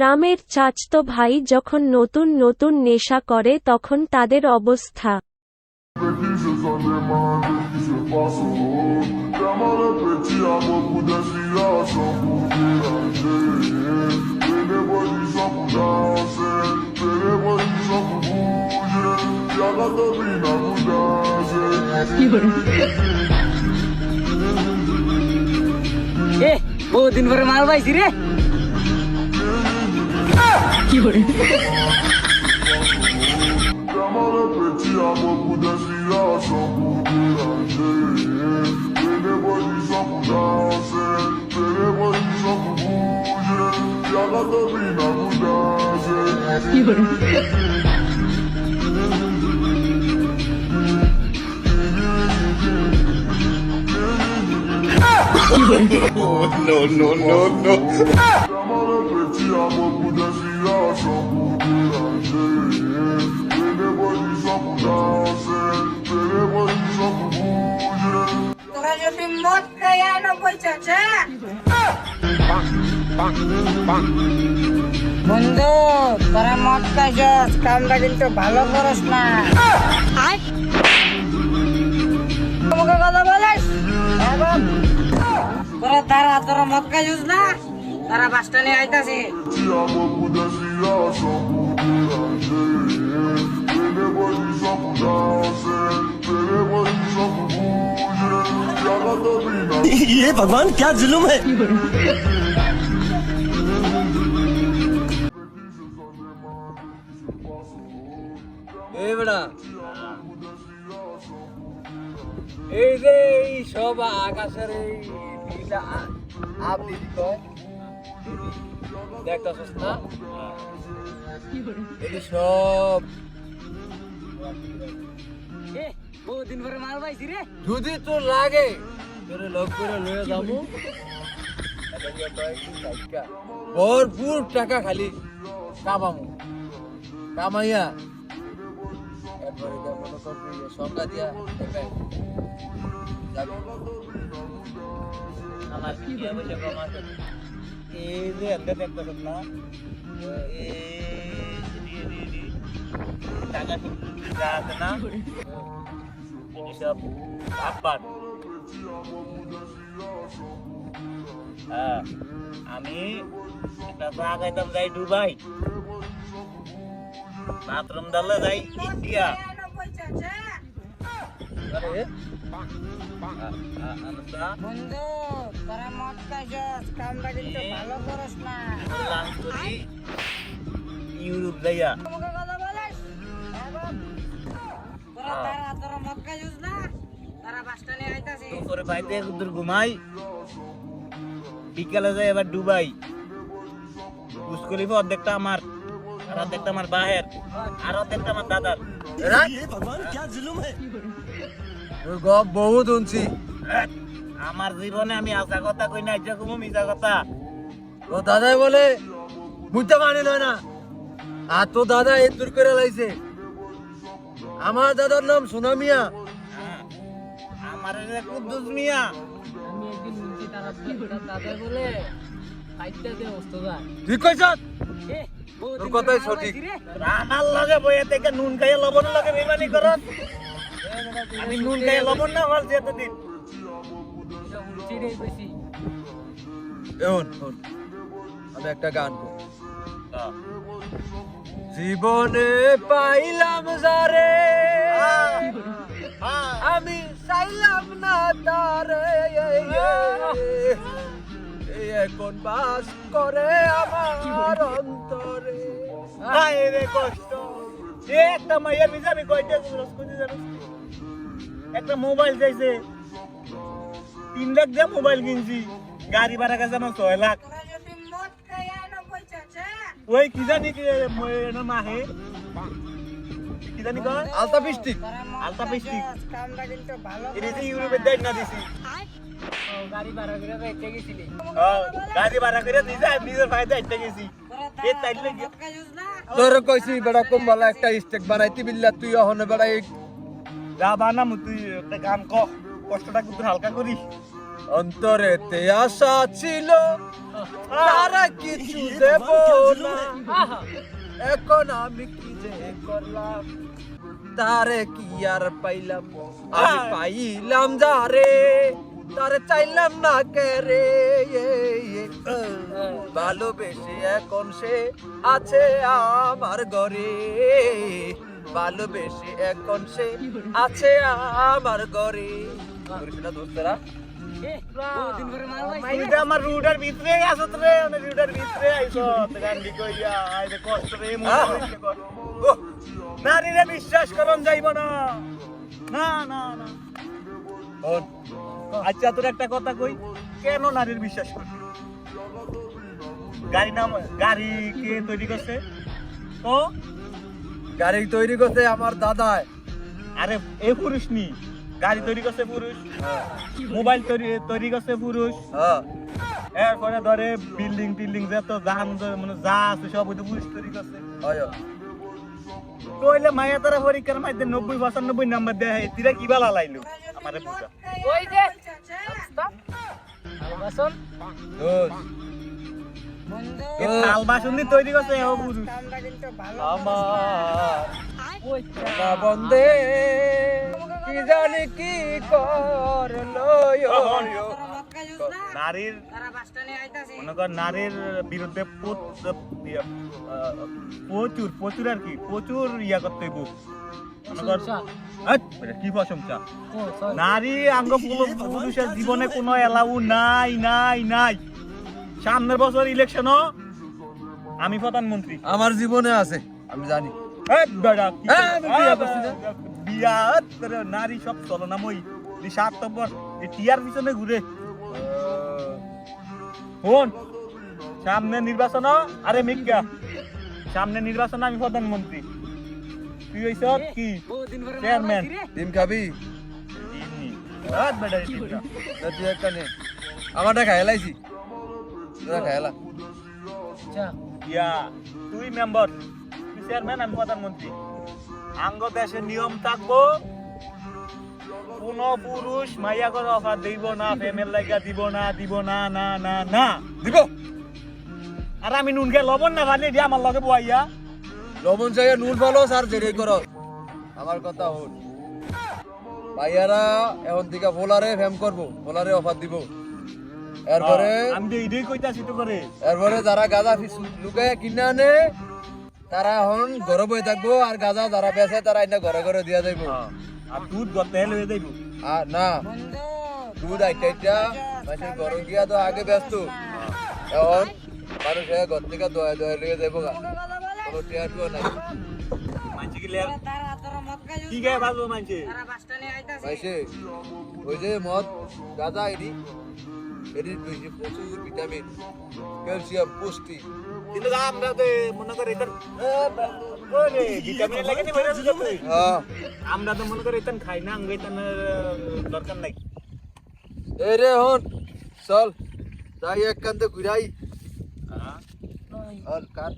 রামের চাচতো ভাই যখন নতুন নতুন নেশা করে তখন তাদের অবস্থা। বহুদিন পরে মাল পাইছি রে। কি করে No, no, no, no. তোরা যদি মদ খাইয়া নব্বই চাচা বন্ধু তোরা মদ খাইছস কামটা কিন্তু ভালো করস না তোমাকে কথা বলিস তোরা তোরা মদ খাইছস না তারা বাসটা নিয়ে আইতাছি ये भगवान क्या जुल्म है। এই বেড়া এই যে এই সব আকাশের এই নীলা আপনি কয় দেখতেছস না এই সব বহুদিন পরে মাল পাইছি রে। যদি তোর লাগে তোরে লক করে লয়ে যাবো ভরপুর টাকা খালি কামামু কামাইয়া এরপরে মনে করবি সংখ্যা দিয়া আমার কি বলে কমাতে এই যে এত দেখতেছ না এই টাকা যা আছে না সব আপাত আমি একটা চা খাইতাম যাই দুবাই বাথরুম ডালে যাই ইন্ডিয়া বন্ধু তোরা মদ খাইছস কামটা কিন্তু ভালো করস না ইউরোপ যাইয়া তোমাকে কথা বলিস তোরা মদ খাইছস না তারা বাসটা নিয়ে আইতাছি তোরে বাইতে উদ্দুর ঘুমাই বিকালে যাই এবার দুবাই বুঝ করিব অর্ধেকটা আমার আর অর্ধেকটা আমার বাহের আর অর্ধেকটা আমার দাদার ये भगवान क्या जुल्म है। গপ বহুত শুনছি আমার জীবনে আমি আশা কথা কই না আজ্জা কমু মিছা কথা তো দাদাই বলে বুঝতে মানিল না আর তো দাদা এ দূর করে লাইছে আমার দাদার নাম সোনা মিয়া আমার কুদ্দুস মিয়া আমি একদিন শুনছি তারা দাদা বলে ফাইটটা দে ওস্তাদ ঠিক কইছ তোর কথাই সঠিক আমার লগে বইয়া থেকে নুন খাইয়া লবণ লগে বেমানি করত আমি নুন খাইয়া লবণ না হল যেতদিন আমি একটা গান জীবনে পাইলাম যারে আমি চাইলাম না তারে এখন বাস করে আমার অন্তরে রে কষ্ট একটা মাইয়ার ভিজা আমি কইতে একটা মোবাইল চাইছে 3 লাখ দিয়ে মোবাইল কিনছি গাড়ি ভাড়া গেছে আমার 6 লাখ ওই কি জানি কি মাহে কি জানি কয় আলতা পিস্টিক কামটা কিন্তু ভালো এটা যে ইউরোপে দেখ না দিছি গাড়ি ভাড়া করে যাইতে গেছিলি গাড়ি ভাড়া করে দিছি আমি নিজের ফায়দা যাইতে গেছি এ তাইলে তোর কইছি বড় কম ভালো একটা স্টেক বানাইতি বিল্লা তুই ওহনে বড় যা বানাম তুই একটা গান ক কষ্টটা কিন্তু হালকা করিস অন্তরেতে আশা ছিল তারা কিছু দেব না, এখন আমি কি যে করলাম তারে কি আর পাইলাম, আমি পাইলাম যারে তারে চাইলাম না কে রে, ভালোবেসে এখন সে আছে আমার ঘরে, ভালোবেসে এখন সে আছে আমার ঘরে। দোস্তরা আমার রুডার ভিতরে আসত রে, রুডার ভিতরে আইসত গান্ডি কইয়া আইতে কষ্ট রে নারীরে বিশ্বাস করন যাইব না, না না না। আচ্ছা তোর একটা কথা কই, কেন নারীর বিশ্বাস করবি? গাড়ি কে তৈরি করছে? তো গাড়ি তৈরি করছে আমার দাদায়। আরে এ পুরুষ নি, গাড়ি তৈরি করছে পুরুষ, মোবাইল তৈরি করছে পুরুষ, হ্যাঁ এরপরে ধরে বিল্ডিং টিল্ডিং যত জাহান মানে যা আছে সব ওই পুরুষ তৈরি করছে। হয় কইলে মায়া তারা পরীক্ষার মধ্যে 90-95 নাম্বার দেয়, তিরা কি বালা লাইলো আমারে বুঝা। ওই যে বন্ধু এ তাল বাসুন্দি তৈরি করছে ও পুরুষ। কামটা কিন্তু ভালো আমার না বন্দে কি জানি কি করলো তোরা মদ খাইছিস না? নারীর তারা বাস স্ট্যান্ডে আইতাছে। মনে কর নারীর বিরুদ্ধে প্রচুর আর কি প্রচুর ইয়া করতে হইব। মনে কর কি প্রশংসা, নারী আঙ্গ পুরুষের জীবনে কোনো এলাউ নাই নাই নাই। সামনের বছর ইলেকশনও আমি প্রধানমন্ত্রী, আমার জীবনে আছে আমি জানি। বিয়া নারী সব চলনাময়ী স্বার্থপর টিয়ার পিছনে ঘুরে। শোন সামনে নির্বাচন, আরে মিজ্ঞা সামনে নির্বাচন আমি প্রধানমন্ত্রী, তুই হইছ কি চেয়ারম্যান। ডিম খাবি না তুই একটা নে, আমারটা খাইলাইছি তোরা খাইলা। ইয়া তুই মেম্বার, তুই চেয়ারম্যান, আমি প্রধানমন্ত্রী। আঙ্গ দেশের নিয়ম থাকবো, কোন পুরুষ মাইয়া করে অফার দিব না, ফেমেল লাগা দিব না, দিব না না না না দিব। আর আমি নুনকে লবণ না ভালি দিয়ে আমার লগে বইয়া লবণ চাইয়া নুন ভালো স্যার যেটাই করো। আমার কথা হল ভাইয়ারা এখন থেকে বোলারে ফেম করবো, বোলারে অফার দিব। এরপরে আমি তো এটাই কইতাছি তো করে। এরপরে যারা গাঁজা লুকায় কিনে আনে তারা এখন ঘরে বয়ে থাকবো, আর গাঁজা যারা বেচে তারা এটা ঘরে ঘরে দিয়া যাইব। আর দুধ গতে লয়ে যাইব। আর না বন্ধু দুধ আইটা মানুষের ঘরে গিয়া তো আগে ব্যস্ত, এখন মানুষ ঘর থেকে দয়া দয়া লিয়ে যাইবো গা, কথা বলে কোনো টিয়াটুও নাই। মানছি কি লের তোরা মদ খাইছিস কি না? গায় বাজবো মানছি। তারা বাস স্ট্যান্ডে আইতাছে। ভাইসে ওই যে মদ গাঁজা এটি বেশি প্রচুর ভিটামিন, ক্যালসিয়াম, পুষ্টি। কিন্তু আমরা তো মনে করি এটা ওরে ভিটামিন লাগে নি বলে দিতে। হ্যাঁ আমরা তো মনে করি এটা খাই না, আঙ্গ এটা দরকার নাই। এই রে হন চল যাই এক কান্দে ঘুরাই। আর কাট